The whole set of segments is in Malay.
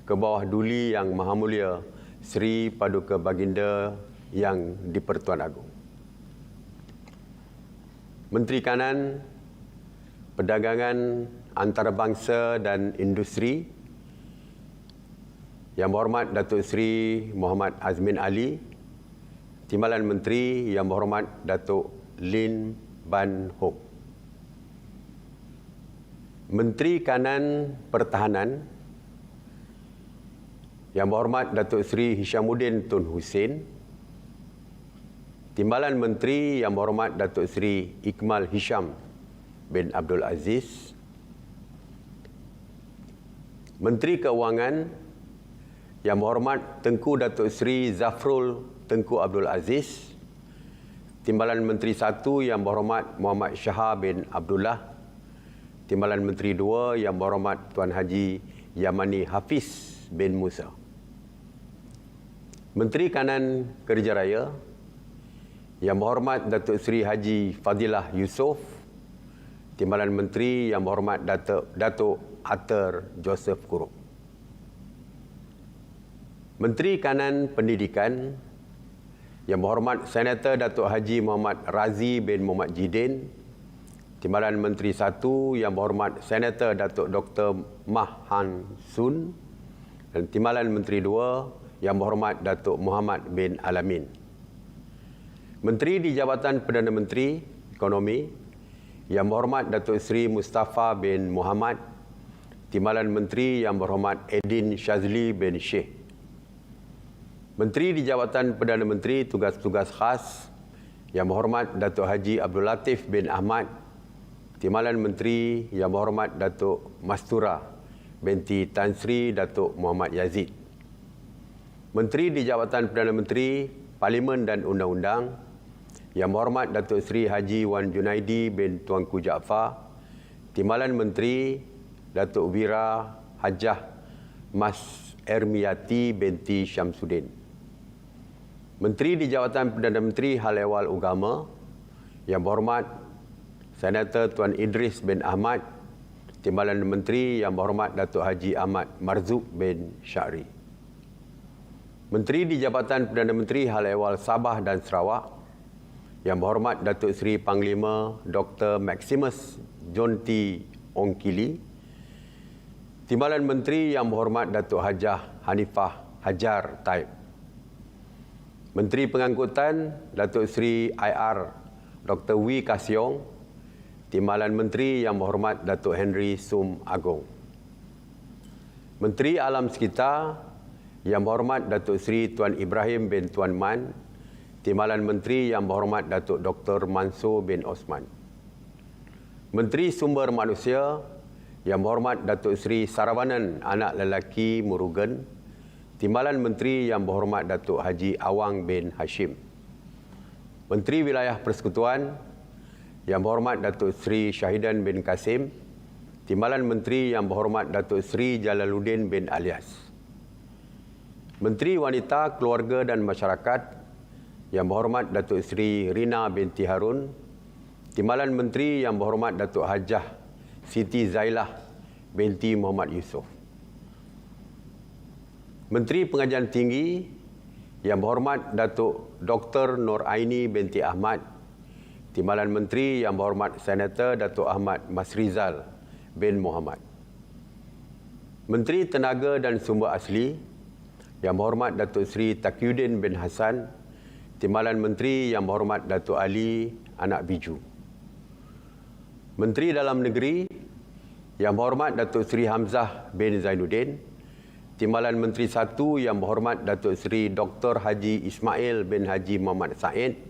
ke bawah duli Yang Maha Mulia Seri Paduka Baginda Yang di-Pertuan Agong. Menteri Kanan, Perdagangan Antarabangsa dan Industri Yang Berhormat Datuk Seri Muhammad Azmin Ali, Timbalan Menteri Yang Berhormat Datuk Lin Ban Hok. Menteri Kanan Pertahanan Yang Berhormat Datuk Seri Hishamuddin Tun Hussein, Timbalan Menteri Yang Berhormat Datuk Seri Ikmal Hisham bin Abdul Aziz, Menteri Keuangan Yang Berhormat Tengku Datuk Seri Zafrul Tengku Abdul Aziz, Timbalan Menteri 1 Yang Berhormat Muhammad Shah bin Abdullah, Timbalan Menteri 2 Yang Berhormat Tuan Haji Yamani Hafiz bin Musa. Menteri Kanan Kerja Raya Yang Berhormat Datuk Seri Haji Fadilah Yusof, Timbalan Menteri Yang Berhormat Datuk Ater Joseph Kurup. Menteri Kanan Pendidikan Yang Berhormat Senator Datuk Haji Muhammad Razi bin Muhammad Jidin, Timbalan Menteri 1 Yang Berhormat Senator Datuk Dr. Mah Han Sun, dan Timbalan Menteri 2 Yang Berhormat Datuk Muhammad bin Alamin. Menteri di Jabatan Perdana Menteri Ekonomi Yang Berhormat Datuk Seri Mustafa bin Muhammad, Timbalan Menteri Yang Berhormat Edin Shazli bin Sheikh. Menteri di Jabatan Perdana Menteri Tugas-Tugas Khas Yang Berhormat Datuk Haji Abdul Latif bin Ahmad, Timbalan Menteri Yang Berhormat Datuk Mastura binti Tan Sri Datuk Muhammad Yazid. Menteri di Jabatan Perdana Menteri Parlimen dan Undang-Undang Yang Berhormat Datuk Seri Haji Wan Junaidi bin Tuanku Jaafar, Timbalan Menteri Datuk Wira Hajah Mas Ermiyati binti Syamsuddin. Menteri di Jabatan Perdana Menteri Hal Ehwal Agama Yang Berhormat Senator Tuan Idris bin Ahmad, Timbalan Menteri Yang Berhormat Datuk Haji Ahmad Marzuq bin Syari. Menteri di Jabatan Perdana Menteri Hal Ehwal Sabah dan Sarawak Yang Berhormat Datuk Seri Panglima Dr. Maximus John T. Ongkili, Timbalan Menteri Yang Berhormat Datuk Hajah Hanifah Hajar Taib. Menteri Pengangkutan Datuk Seri IR Dr. Wee Kasiong, Timbalan Menteri Yang Berhormat Datuk Henry Sum Agong. Menteri Alam Sekitar Yang Berhormat Datuk Seri Tuan Ibrahim bin Tuan Man, Timbalan Menteri Yang Berhormat Datuk Dr. Mansur bin Osman. Menteri Sumber Manusia Yang Berhormat Datuk Seri Saravanan Anak Lelaki Murugan, Timbalan Menteri Yang Berhormat Datuk Haji Awang bin Hashim. Menteri Wilayah Persekutuan Yang Berhormat Datuk Seri Syahidan bin Kasim, Timbalan Menteri Yang Berhormat Datuk Seri Jalaluddin bin Alias. Menteri Wanita, Keluarga dan Masyarakat Yang Berhormat Datuk Seri Rina binti Harun, Timbalan Menteri Yang Berhormat Datuk Hajah Siti Zailah binti Muhammad Yusof. Menteri Pengajian Tinggi Yang Berhormat Datuk Dr. Nur Aini binti Ahmad, Timbalan Menteri Yang Berhormat Senator Datuk Ahmad Masrizal bin Muhammad. Menteri Tenaga dan Sumber Asli Yang Berhormat Datuk Seri Taqiyuddin bin Hassan, Timbalan Menteri Yang Berhormat Datuk Ali Anak Biju. Menteri Dalam Negeri Yang Berhormat Datuk Seri Hamzah bin Zainuddin, Timbalan Menteri 1 Yang Berhormat Datuk Seri Dr. Haji Ismail bin Haji Muhammad Said,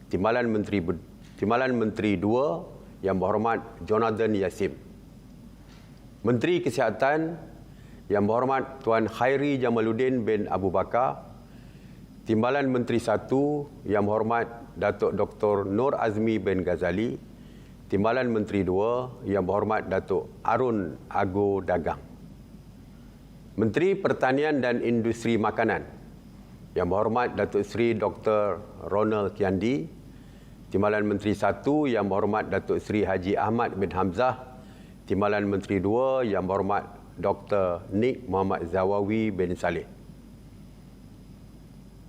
Timbalan Menteri 2 Yang Berhormat Jonathan Yassim. Menteri Kesihatan Yang Berhormat Tuan Khairi Jamaluddin bin Abu Bakar, Timbalan Menteri 1 Yang Berhormat Datuk Dr. Nur Azmi bin Ghazali, Timbalan Menteri 2 Yang Berhormat Datuk Arun Ago Dagang. Menteri Pertanian dan Industri Makanan Yang Berhormat Datuk Seri Dr. Ronald Kiandi, Timbalan Menteri 1 Yang Berhormat Datuk Seri Haji Ahmad bin Hamzah, Timbalan Menteri 2 Yang Berhormat Dr. Nik Muhammad Zawawi bin Saleh.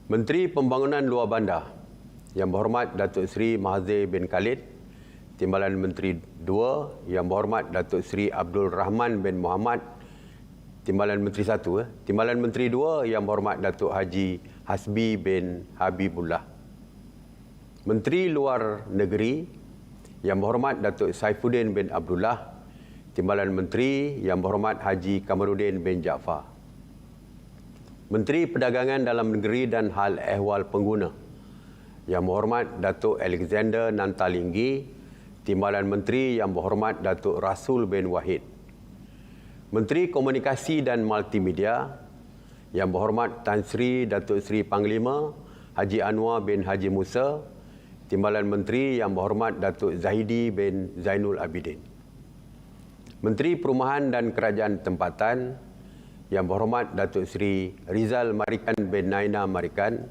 Menteri Pembangunan Luar Bandar Yang Berhormat Datuk Seri Mahathir bin Khalid, Timbalan Menteri 2 Yang Berhormat Datuk Seri Abdul Rahman bin Muhammad, Timbalan Menteri 1, Timbalan Menteri 2 Yang Berhormat Datuk Haji Hasbi bin Habibullah. Menteri Luar Negeri Yang Berhormat Datuk Saifuddin bin Abdullah, Timbalan Menteri Yang Berhormat Haji Kamarudin bin Jaafar. Menteri Perdagangan Dalam Negeri dan Hal Ehwal Pengguna Yang Berhormat Datuk Alexander Nantalinggi, Timbalan Menteri Yang Berhormat Datuk Rasul bin Wahid. Menteri Komunikasi dan Multimedia Yang Berhormat Tan Sri Datuk Seri Panglima Haji Anwar bin Haji Musa, Timbalan Menteri Yang Berhormat Datuk Zahidi bin Zainul Abidin. Menteri Perumahan dan Kerajaan Tempatan Yang Berhormat Datuk Seri Rizal Marikan bin Naina Marikan,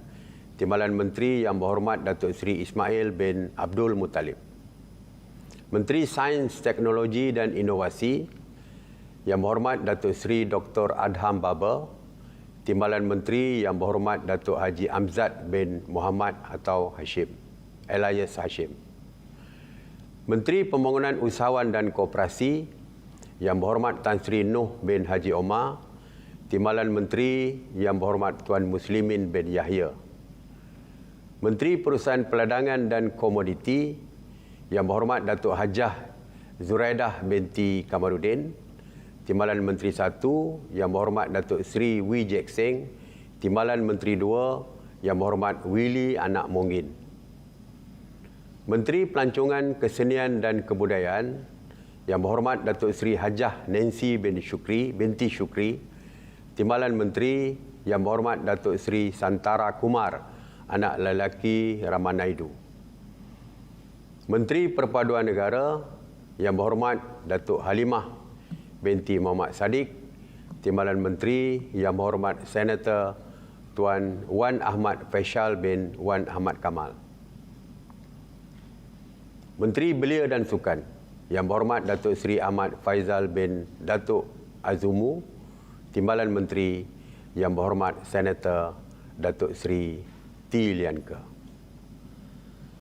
Timbalan Menteri Yang Berhormat Datuk Seri Ismail bin Abdul Muttalib. Menteri Sains, Teknologi dan Inovasi Yang Berhormat Datuk Seri Dr. Adham Baba, Timbalan Menteri Yang Berhormat Datuk Haji Amzad bin Muhammad atau Hashim, alias Hashim. Menteri Pembangunan Usahawan dan Koperasi Yang Berhormat Tan Sri Nuh bin Haji Omar, Timbalan Menteri Yang Berhormat Tuan Muslimin bin Yahya. Menteri Perusahaan Peladangan dan Komoditi Yang Berhormat Datuk Hajah Zuraidah binti Kamarudin, Timbalan Menteri 1 Yang Berhormat Datuk Seri Wee Jek Seng, Timbalan Menteri 2 Yang Berhormat Willy Anak Monggin. Menteri Pelancongan Kesenian dan Kebudayaan Yang Berhormat Datuk Seri Hajah Nancy binti Syukri, Timbalan Menteri Yang Berhormat Datuk Seri Santara Kumar, anak lelaki Ramanaidu. Menteri Perpaduan Negara Yang Berhormat Datuk Halimah binti Muhammad Sadiq, Timbalan Menteri Yang Berhormat Senator Tuan Wan Ahmad Faisal bin Wan Ahmad Kamal. Menteri Belia dan Sukan Yang Berhormat Datuk Seri Ahmad Faizal bin Datuk Azumu, Timbalan Menteri Yang Berhormat Senator Datuk Seri T. Lianka.